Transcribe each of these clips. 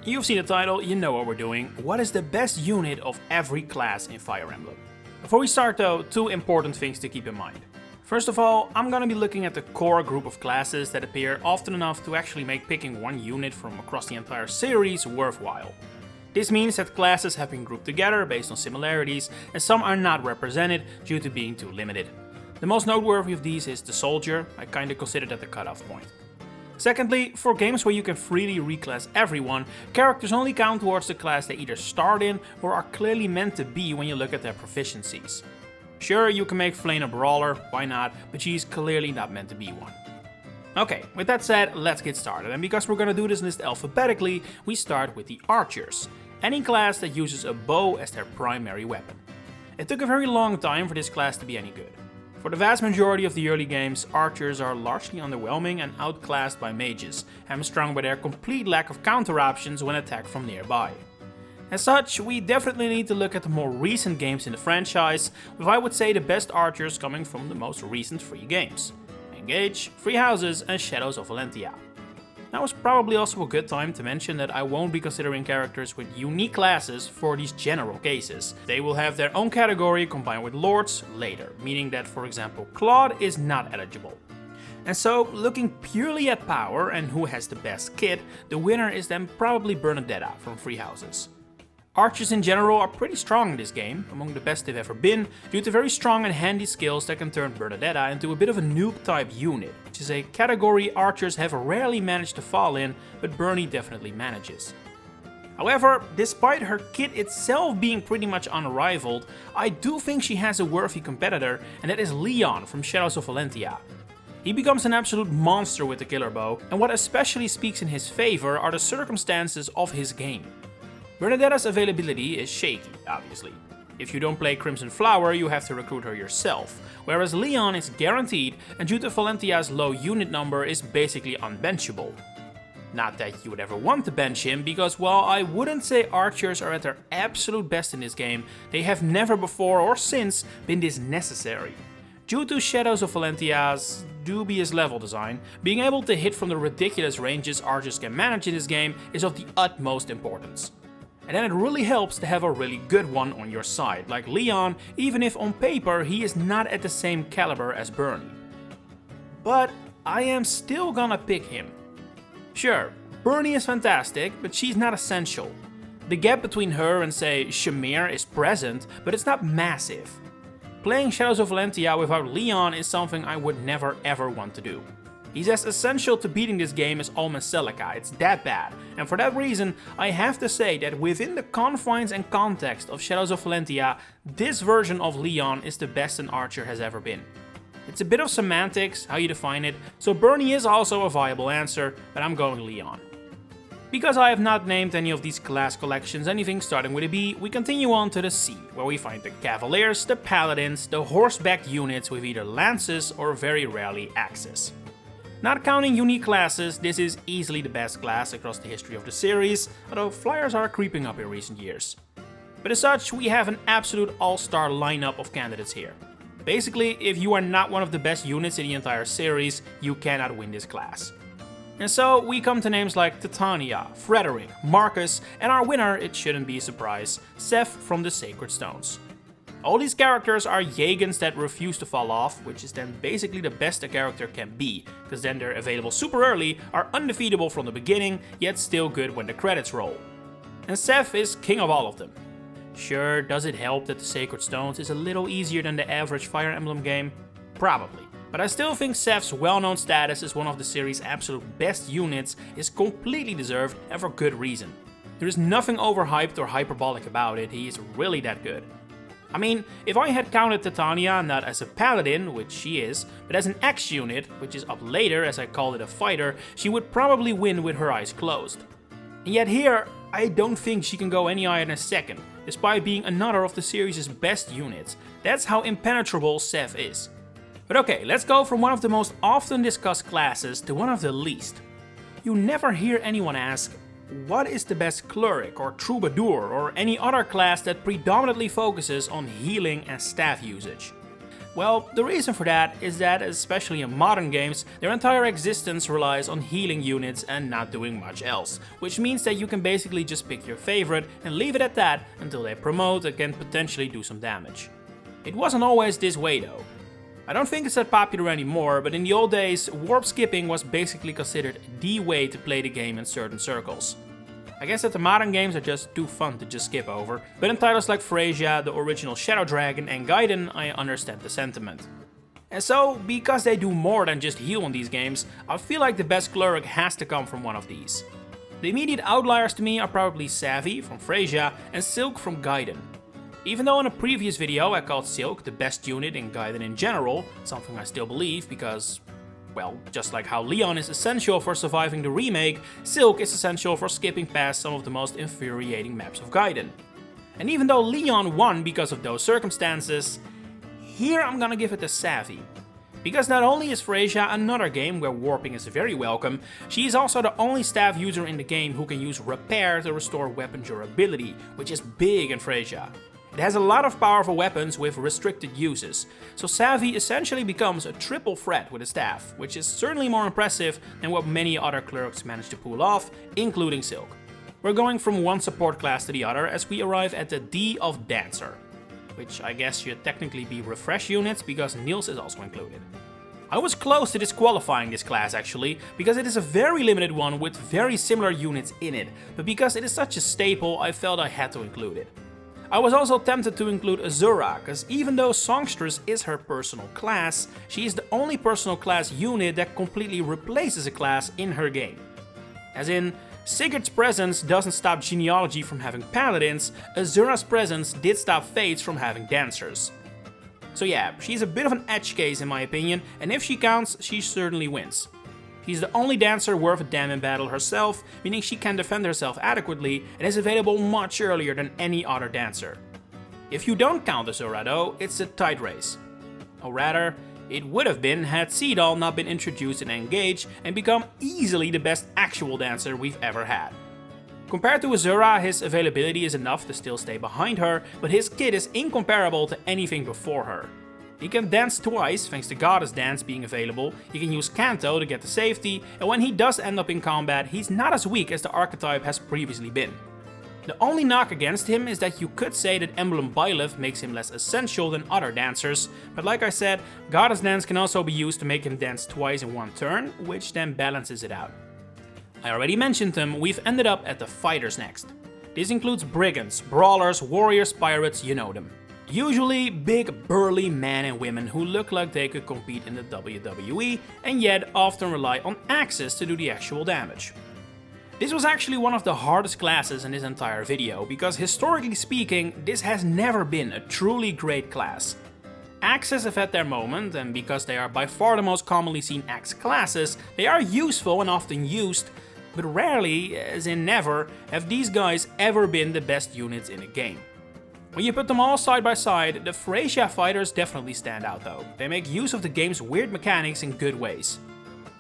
You've seen the title, you know what we're doing. What is the best unit of every class in Fire Emblem? Before we start though, two important things to keep in mind. First of all, I'm gonna be looking at the core group of classes that appear often enough to actually make picking one unit from across the entire series worthwhile. This means that classes have been grouped together based on similarities, and some are not represented due to being too limited. The most noteworthy of these is the Soldier. I kinda consider that the cutoff point. Secondly, for games where you can freely reclass everyone, characters only count towards the class they either start in or are clearly meant to be when you look at their proficiencies. Sure, you can make Flame a brawler, why not, but she's clearly not meant to be one. Okay, with that said, let's get started, and because we're gonna do this list alphabetically, we start with the Archers, any class that uses a bow as their primary weapon. It took a very long time for this class to be any good. For the vast majority of the early games, archers are largely underwhelming and outclassed by mages, hamstrung by their complete lack of counter options when attacked from nearby. As such, we definitely need to look at the more recent games in the franchise, with I would say the best archers coming from the most recent free games. Engage, Free Houses and Shadows of Valentia. Now is probably also a good time to mention that I won't be considering characters with unique classes for these general cases. They will have their own category combined with lords later, meaning that for example Claude is not eligible. And so, looking purely at power and who has the best kit, the winner is then probably Bernadetta from Free Houses. Archers in general are pretty strong in this game, among the best they've ever been, due to very strong and handy skills that can turn Bernadetta into a bit of a noob type unit, which is a category archers have rarely managed to fall in, but Bernie definitely manages. However, despite her kit itself being pretty much unrivaled, I do think she has a worthy competitor, and that is Leon from Shadows of Valentia. He becomes an absolute monster with the killer bow, and what especially speaks in his favor are the circumstances of his game. Bernadetta's availability is shaky, obviously. If you don't play Crimson Flower, you have to recruit her yourself, whereas Leon is guaranteed and due to Valentia's low unit number is basically unbenchable. Not that you would ever want to bench him, because while I wouldn't say archers are at their absolute best in this game, they have never before or since been this necessary. Due to Shadows of Valentia's dubious level design, being able to hit from the ridiculous ranges archers can manage in this game is of the utmost importance. And then it really helps to have a really good one on your side, like Leon, even if on paper he is not at the same caliber as Bernie. But I am still gonna pick him. Sure, Bernie is fantastic, but she's not essential. The gap between her and say Shamir is present, but it's not massive. Playing Shadows of Valentia without Leon is something I would never ever want to do. He's as essential to beating this game as Alma Celica, it's that bad, and for that reason I have to say that within the confines and context of Shadows of Valentia, this version of Leon is the best an archer has ever been. It's a bit of semantics, how you define it, so Bernie is also a viable answer, but I'm going Leon. Because I have not named any of these class collections anything starting with a B, we continue on to the C, where we find the Cavaliers, the paladins, the horseback units with either lances or very rarely axes. Not counting unique classes, this is easily the best class across the history of the series, although flyers are creeping up in recent years. But as such, we have an absolute all-star lineup of candidates here. Basically, if you are not one of the best units in the entire series, you cannot win this class. And so we come to names like Titania, Frederick, Marcus, and our winner, it shouldn't be a surprise, Seth from the Sacred Stones. All these characters are Yagans that refuse to fall off, which is then basically the best a character can be, because then they're available super early, are undefeatable from the beginning, yet still good when the credits roll. And Seth is king of all of them. Sure, does it help that the Sacred Stones is a little easier than the average Fire Emblem game? Probably. But I still think Seth's well-known status as one of the series' absolute best units is completely deserved and for good reason. There is nothing overhyped or hyperbolic about it, he is really that good. I mean, if I had counted Titania not as a paladin, which she is, but as an X unit, which is up later as I called it a fighter, she would probably win with her eyes closed. And yet here, I don't think she can go any higher than second, despite being another of the series' best units. That's how impenetrable Seth is. But okay, let's go from one of the most often discussed classes to one of the least. You never hear anyone ask, what is the best cleric or troubadour or any other class that predominantly focuses on healing and staff usage? Well, the reason for that is that, especially in modern games, their entire existence relies on healing units and not doing much else, which means that you can basically just pick your favorite and leave it at that until they promote and can potentially do some damage. It wasn't always this way though. I don't think it's that popular anymore, but in the old days, warp skipping was basically considered the way to play the game in certain circles. I guess that the modern games are just too fun to just skip over, but in titles like Freyja, the original Shadow Dragon, and Gaiden, I understand the sentiment. And so, because they do more than just heal in these games, I feel like the best cleric has to come from one of these. The immediate outliers to me are probably Savvy from Freyja and Silk from Gaiden. Even though in a previous video I called Silk the best unit in Gaiden in general, something I still believe because, well, just like how Leon is essential for surviving the remake, Silk is essential for skipping past some of the most infuriating maps of Gaiden. And even though Leon won because of those circumstances, here I'm gonna give it to Savvy. Because not only is Freyja another game where warping is very welcome, she is also the only staff user in the game who can use Repair to restore weapon durability, which is big in Freyja. It has a lot of powerful weapons with restricted uses, so Savvy essentially becomes a triple threat with a staff, which is certainly more impressive than what many other clerics manage to pull off, including Silk. We're going from one support class to the other as we arrive at the D of Dancer, which I guess should technically be refresh units because Niels is also included. I was close to disqualifying this class actually, because it is a very limited one with very similar units in it, but because it is such a staple I felt I had to include it. I was also tempted to include Azura, because even though Songstress is her personal class, she is the only personal class unit that completely replaces a class in her game. As in, Sigurd's presence doesn't stop Genealogy from having paladins, Azura's presence did stop Fates from having dancers. So yeah, she's a bit of an edge case in my opinion, and if she counts, she certainly wins. She's the only dancer worth a damn in battle herself, meaning she can defend herself adequately and is available much earlier than any other dancer. If you don't count Azura though, it's a tight race. Or rather, it would have been had Seedal not been introduced in Engage and become easily the best actual dancer we've ever had. Compared to Azura, his availability is enough to still stay behind her, but his kit is incomparable to anything before her. He can dance twice, thanks to Goddess Dance being available, he can use Canto to get the safety, and when he does end up in combat, he's not as weak as the archetype has previously been. The only knock against him is that you could say that Emblem Byleth makes him less essential than other dancers, but like I said, Goddess Dance can also be used to make him dance twice in one turn, which then balances it out. I already mentioned them, we've ended up at the fighters next. This includes brigands, brawlers, warriors, pirates, you know them. Usually big burly men and women who look like they could compete in the WWE and yet often rely on axes to do the actual damage. This was actually one of the hardest classes in this entire video because historically speaking this has never been a truly great class. Axes have had their moment and because they are by far the most commonly seen axe classes, they are useful and often used, but rarely, as in never, have these guys ever been the best units in a game. When you put them all side by side, the Freyja fighters definitely stand out though. They make use of the game's weird mechanics in good ways.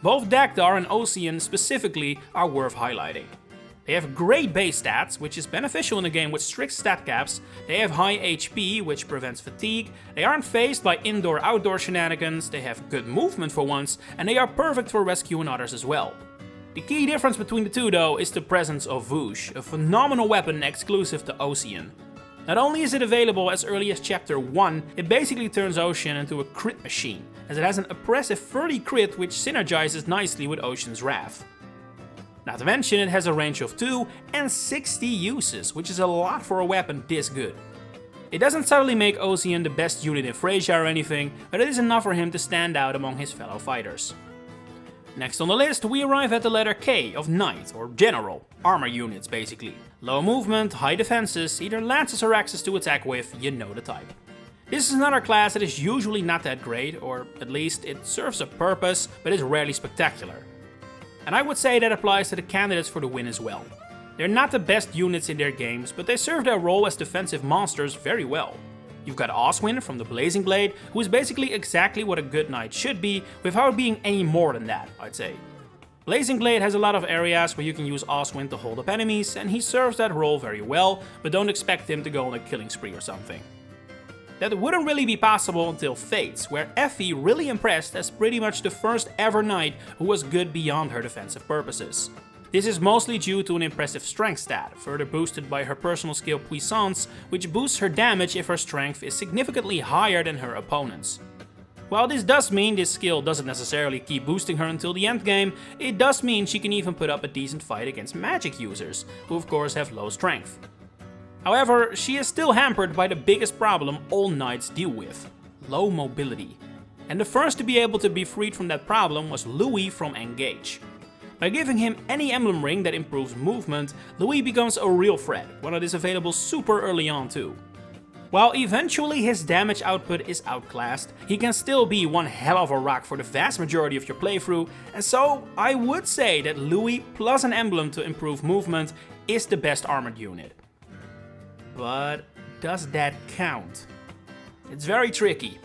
Both Dagdar and Ocean specifically are worth highlighting. They have great base stats, which is beneficial in a game with strict stat caps, they have high HP, which prevents fatigue, they aren't faced by indoor-outdoor shenanigans, they have good movement for once, and they are perfect for rescuing others as well. The key difference between the two though is the presence of Whoosh, a phenomenal weapon exclusive to Ocean. Not only is it available as early as chapter 1, it basically turns Ocean into a crit machine, as it has an oppressive 30 crit which synergizes nicely with Ocean's Wrath. Not to mention it has a range of 2 and 60 uses, which is a lot for a weapon this good. It doesn't suddenly make Ocean the best unit in Freyja or anything, but it is enough for him to stand out among his fellow fighters. Next on the list, we arrive at the letter K of Knight, or General, armor units basically. Low movement, high defenses, either lances or axes to attack with, you know the type. This is another class that is usually not that great, or at least it serves a purpose, but is rarely spectacular. And I would say that applies to the candidates for the win as well. They're not the best units in their games, but they serve their role as defensive monsters very well. You've got Oswin from the Blazing Blade, who is basically exactly what a good knight should be, without being any more than that, I'd say. Blazing Blade has a lot of areas where you can use Oswin to hold up enemies, and he serves that role very well, but don't expect him to go on a killing spree or something. That wouldn't really be possible until Fates, where Effie really impressed as pretty much the first ever knight who was good beyond her defensive purposes. This is mostly due to an impressive strength stat, further boosted by her personal skill Puissance, which boosts her damage if her strength is significantly higher than her opponent's. While this does mean this skill doesn't necessarily keep boosting her until the endgame, it does mean she can even put up a decent fight against magic users, who of course have low strength. However, she is still hampered by the biggest problem all knights deal with: low mobility. And the first to be able to be freed from that problem was Louis from Engage. By giving him any emblem ring that improves movement, Louis becomes a real threat, one that is available super early on too. While eventually his damage output is outclassed, he can still be one hell of a rock for the vast majority of your playthrough, and so I would say that Louis plus an emblem to improve movement is the best armored unit. But does that count? It's very tricky.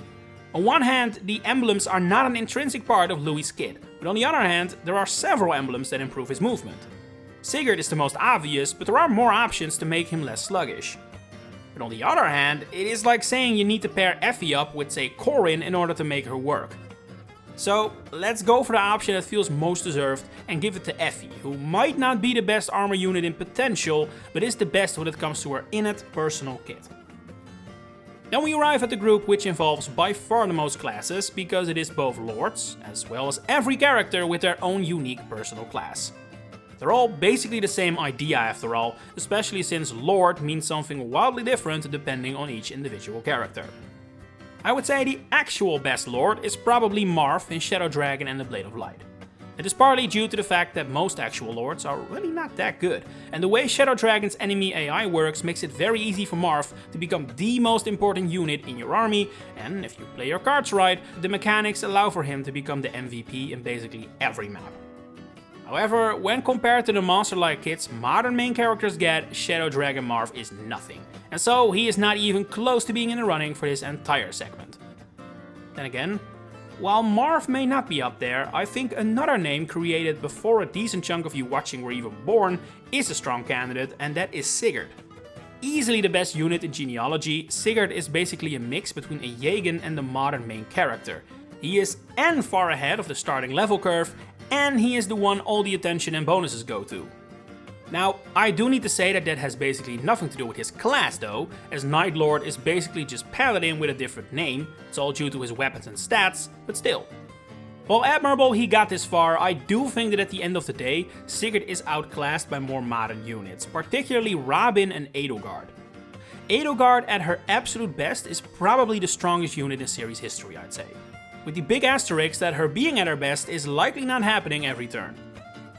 On one hand, the emblems are not an intrinsic part of Louis' kit, but on the other hand, there are several emblems that improve his movement. Sigurd is the most obvious, but there are more options to make him less sluggish. But on the other hand, it is like saying you need to pair Effie up with, say, Corin in order to make her work. So let's go for the option that feels most deserved and give it to Effie, who might not be the best armor unit in potential, but is the best when it comes to her innate personal kit. Then we arrive at the group which involves by far the most classes, because it is both lords, as well as every character with their own unique personal class. They're all basically the same idea after all, especially since lord means something wildly different depending on each individual character. I would say the actual best lord is probably Marth in Shadow Dragon and the Blade of Light. It is partly due to the fact that most actual lords are really not that good, and the way Shadow Dragon's enemy AI works makes it very easy for Marth to become the most important unit in your army, and if you play your cards right, the mechanics allow for him to become the MVP in basically every map. However, when compared to the monster-like kits modern main characters get, Shadow Dragon Marth is nothing, and so he is not even close to being in the running for this entire segment. Then again, while Marth may not be up there, I think another name created before a decent chunk of you watching were even born is a strong candidate, and that is Sigurd. Easily the best unit in genealogy, Sigurd is basically a mix between a Jägen and the modern main character. He is and far ahead of the starting level curve, and he is the one all the attention and bonuses go to. Now, I do need to say that has basically nothing to do with his class though, as Night Lord is basically just Paladin with a different name. It's all due to his weapons and stats, but still. While admirable he got this far, I do think that at the end of the day, Sigurd is outclassed by more modern units, particularly Robin and Edelgard. Edelgard at her absolute best is probably the strongest unit in series history, I'd say. With the big asterisk that her being at her best is likely not happening every turn.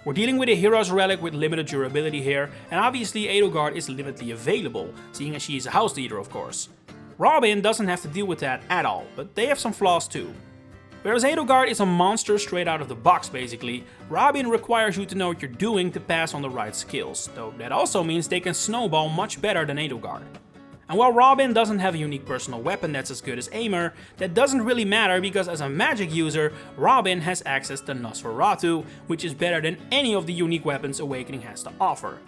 We're dealing with a hero's relic with limited durability here, and obviously Edelgard is limitedly available, seeing as she is a house leader of course. Robin doesn't have to deal with that at all, but they have some flaws too. Whereas Edelgard is a monster straight out of the box basically, Robin requires you to know what you're doing to pass on the right skills, though that also means they can snowball much better than Edelgard. And while Robin doesn't have a unique personal weapon that's as good as Aimer, that doesn't really matter because as a magic user, Robin has access to Nosferatu, which is better than any of the unique weapons Awakening has to offer.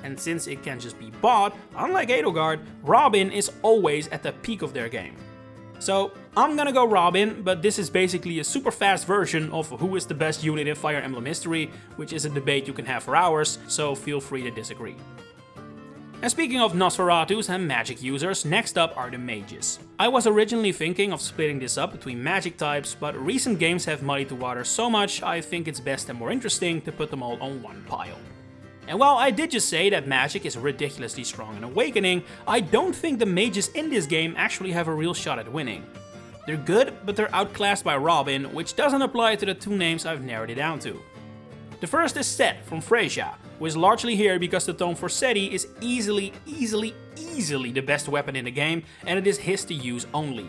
And since it can just be bought, unlike Edelgard, Robin is always at the peak of their game. So I'm gonna go Robin, but this is basically a super fast version of who is the best unit in Fire Emblem history, which is a debate you can have for hours, so feel free to disagree. And speaking of Nosferatus and magic users, next up are the mages. I was originally thinking of splitting this up between magic types, but recent games have muddied the water so much I think it's best and more interesting to put them all on one pile. And while I did just say that magic is ridiculously strong in Awakening, I don't think the mages in this game actually have a real shot at winning. They're good, but they're outclassed by Robin, which doesn't apply to the two names I've narrowed it down to. The first is Set from Freyja, who is largely here because the Tome for Seti is easily the best weapon in the game, and it is his to use only.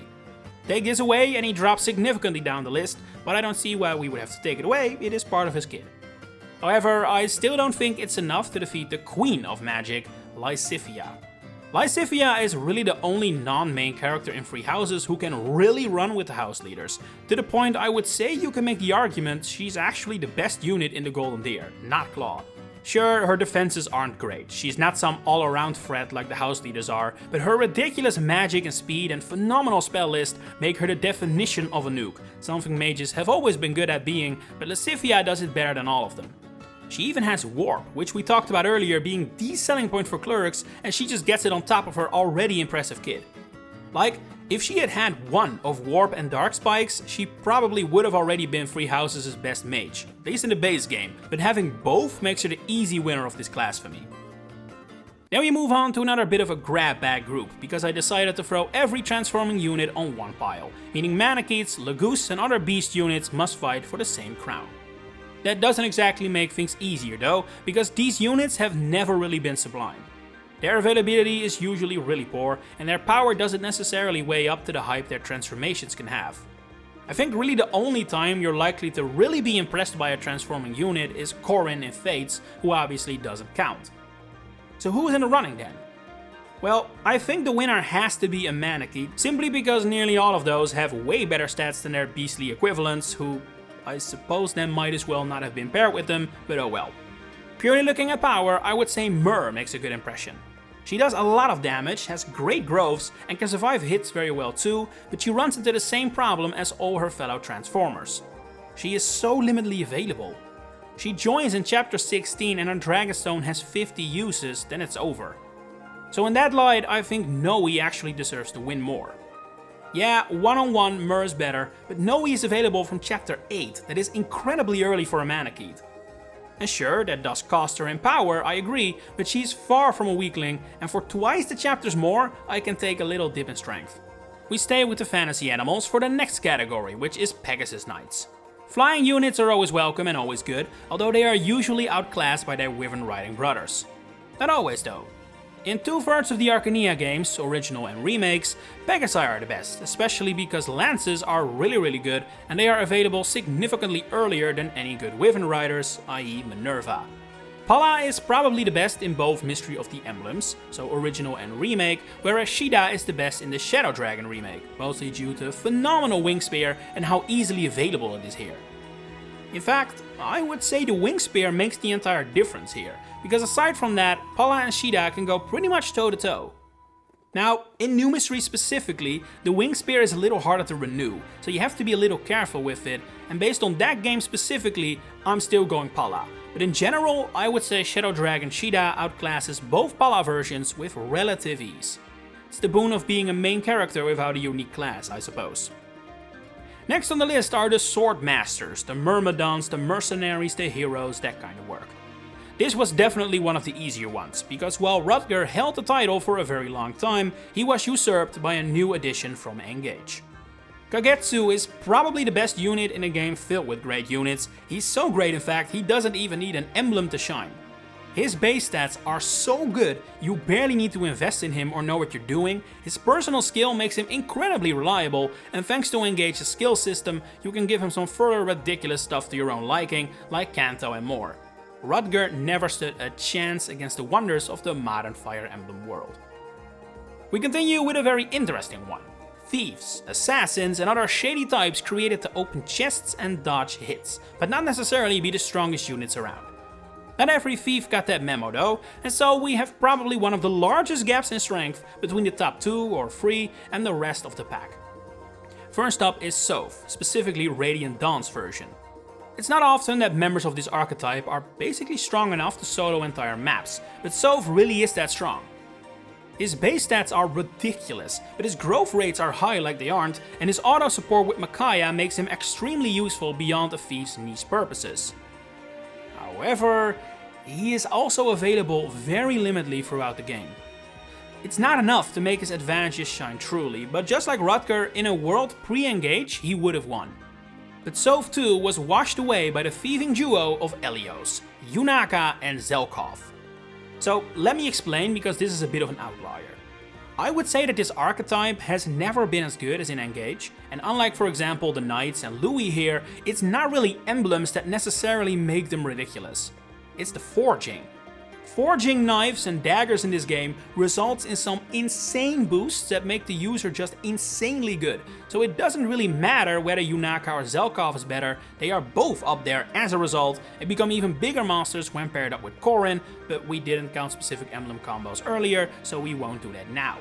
Take this away and he drops significantly down the list, but I don't see why we would have to take it away, it is part of his kit. However, I still don't think it's enough to defeat the Queen of Magic, Lysithea. Lysithea is really the only non-main character in Three Houses who can really run with the house leaders, to the point I would say you can make the argument she's actually the best unit in the Golden Deer, not Claude. Sure, her defenses aren't great, she's not some all-around threat like the house leaders are, but her ridiculous magic and speed and phenomenal spell list make her the definition of a nuke, something mages have always been good at being, but Lascivia does it better than all of them. She even has Warp, which we talked about earlier being the selling point for Clerics, and she just gets it on top of her already impressive kit. Like, if she had had one of Warp and Dark Spikes, she probably would have already been Free Houses' best mage, at least in the base game, but having both makes her the easy winner of this class for me. Now we move on to another bit of a grab bag group, because I decided to throw every transforming unit on one pile, meaning Manaketes, Lagoose and other beast units must fight for the same crown. That doesn't exactly make things easier though, because these units have never really been sublime. Their availability is usually really poor, and their power doesn't necessarily weigh up to the hype their transformations can have. I think really the only time you're likely to really be impressed by a transforming unit is Corrin in Fates, who obviously doesn't count. So who is in the running then? Well, I think the winner has to be a Manakete, simply because nearly all of those have way better stats than their beastly equivalents, who I suppose then might as well not have been paired with them, but oh well. Purely looking at power, I would say Myr makes a good impression. She does a lot of damage, has great growths, and can survive hits very well too, but she runs into the same problem as all her fellow Transformers. She is so limitedly available. She joins in chapter 16 and her Dragonstone has 50 uses, then it's over. So in that light, I think Noe actually deserves to win more. Yeah, one-on-one Myr is better, but Noe is available from chapter 8, that is incredibly early for a Manakete. And sure, that does cost her in power, I agree, but she's far from a weakling, and for twice the chapters more, I can take a little dip in strength. We stay with the fantasy animals for the next category, which is Pegasus Knights. Flying units are always welcome and always good, although they are usually outclassed by their Wyvern riding brothers. Not always though. In 2/3 of the Arcania games, original and remakes, Pegasi are the best, especially because lances are really good and they are available significantly earlier than any good Wyvern riders, i.e. Minerva. Pala is probably the best in both Mystery of the Emblems, so original and remake, whereas Shida is the best in the Shadow Dragon remake, mostly due to phenomenal wing spear and how easily available it is here. In fact, I would say the wing spear makes the entire difference here, because aside from that, Pala and Shida can go pretty much toe to toe. Now, in New Mystery specifically, the wing spear is a little harder to renew, so you have to be a little careful with it, and based on that game specifically, I'm still going Pala. But in general, I would say Shadow Dragon Shida outclasses both Pala versions with relative ease. It's the boon of being a main character without a unique class, I suppose. Next on the list are the Sword Masters, the Myrmidons, the mercenaries, the heroes, that kind of work. This was definitely one of the easier ones, because while Rutger held the title for a very long time, he was usurped by a new addition from Engage. Kagetsu is probably the best unit in a game filled with great units. He's so great in fact, he doesn't even need an emblem to shine. His base stats are so good, you barely need to invest in him or know what you're doing. His personal skill makes him incredibly reliable, and thanks to Engage's skill system, you can give him some further ridiculous stuff to your own liking, like Kanto and more. Rutger never stood a chance against the wonders of the modern Fire Emblem world. We continue with a very interesting one. Thieves, assassins and other shady types created to open chests and dodge hits, but not necessarily be the strongest units around. Not every thief got that memo though, and so we have probably one of the largest gaps in strength between the top 2 or 3 and the rest of the pack. First up is Soph, specifically Radiant Dawn's version. It's not often that members of this archetype are basically strong enough to solo entire maps, but Soph really is that strong. His base stats are ridiculous, but his growth rates are high like they aren't, and his auto support with Micaiah makes him extremely useful beyond a thief's niche purposes. However, he is also available very limitedly throughout the game. It's not enough to make his advantages shine truly, but just like Rutger, in a world pre-Engage, he would have won. But Soph too was washed away by the thieving duo of Elios, Yunaka and Zelkov. So let me explain, because this is a bit of an outlier. I would say that this archetype has never been as good as in Engage, and unlike for example the Knights and Louis here, it's not really emblems that necessarily make them ridiculous. It's the forging. Forging knives and daggers in this game results in some insane boosts that make the user just insanely good. So it doesn't really matter whether Yunaka or Zelkov is better, they are both up there as a result and become even bigger monsters when paired up with Corrin, but we didn't count specific emblem combos earlier, so we won't do that now.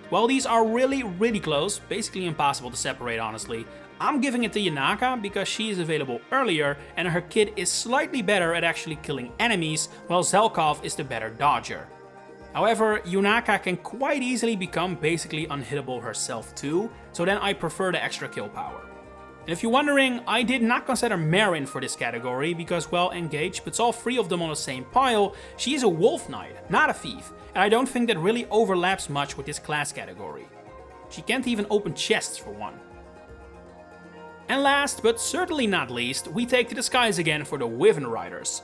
While these are really close, basically impossible to separate honestly, I'm giving it to Yunaka because she is available earlier and her kit is slightly better at actually killing enemies, while Zelkov is the better dodger. However, Yunaka can quite easily become basically unhittable herself too, so then I prefer the extra kill power. And if you're wondering, I did not consider Marin for this category because, well, engaged puts all three of them on the same pile. She is a wolf knight, not a thief, and I don't think that really overlaps much with this class category. She can't even open chests for one. And last, but certainly not least, we take to the skies again for the Wyvern Riders.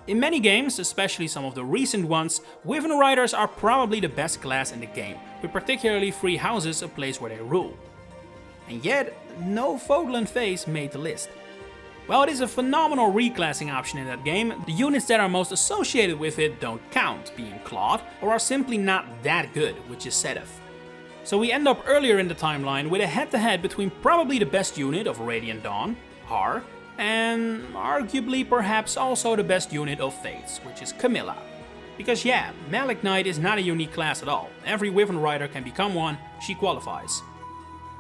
In many games, especially some of the recent ones, Wyvern Riders are probably the best class in the game, with particularly Free Houses a place where they rule. And yet, no Fodlan Phase made the list. While it is a phenomenal reclassing option in that game, the units that are most associated with it don't count, being Claude, or are simply not that good, which is Sedef. So we end up earlier in the timeline with a head-to-head between probably the best unit of Radiant Dawn, Har, and arguably perhaps also the best unit of Fates, which is Camilla. Because yeah, Malik Knight is not a unique class at all, every Wyvern Rider can become one, she qualifies.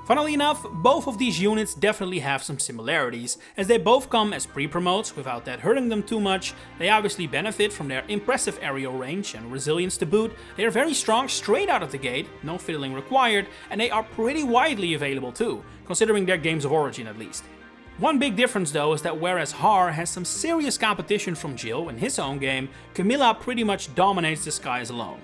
Funnily enough, both of these units definitely have some similarities, as they both come as pre-promotes without that hurting them too much. They obviously benefit from their impressive aerial range and resilience to boot, they are very strong straight out of the gate, no fiddling required, and they are pretty widely available too, considering their games of origin at least. One big difference though is that whereas Har has some serious competition from Jill in his own game, Camilla pretty much dominates the skies alone.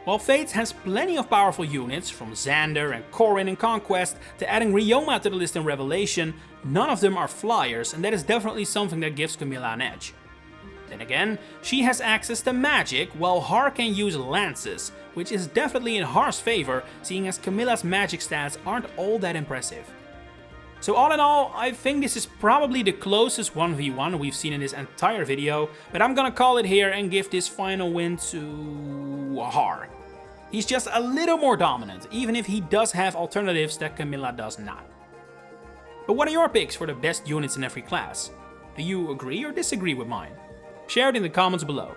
While Fates has plenty of powerful units, from Xander and Corrin in Conquest to adding Ryoma to the list in Revelation, none of them are flyers, and that is definitely something that gives Camilla an edge. Then again, she has access to magic, while Har can use lances, which is definitely in Har's favor, seeing as Camilla's magic stats aren't all that impressive. So all in all, I think this is probably the closest 1v1 we've seen in this entire video, but I'm gonna call it here and give this final win to Har. He's just a little more dominant, even if he does have alternatives that Camilla does not. But what are your picks for the best units in every class? Do you agree or disagree with mine? Share it in the comments below.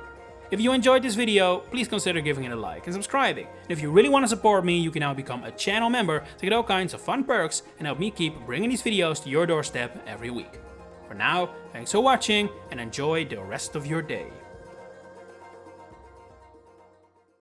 If you enjoyed this video, please consider giving it a like and subscribing. And if you really want to support me, you can now become a channel member to get all kinds of fun perks and help me keep bringing these videos to your doorstep every week. For now, thanks for watching and enjoy the rest of your day.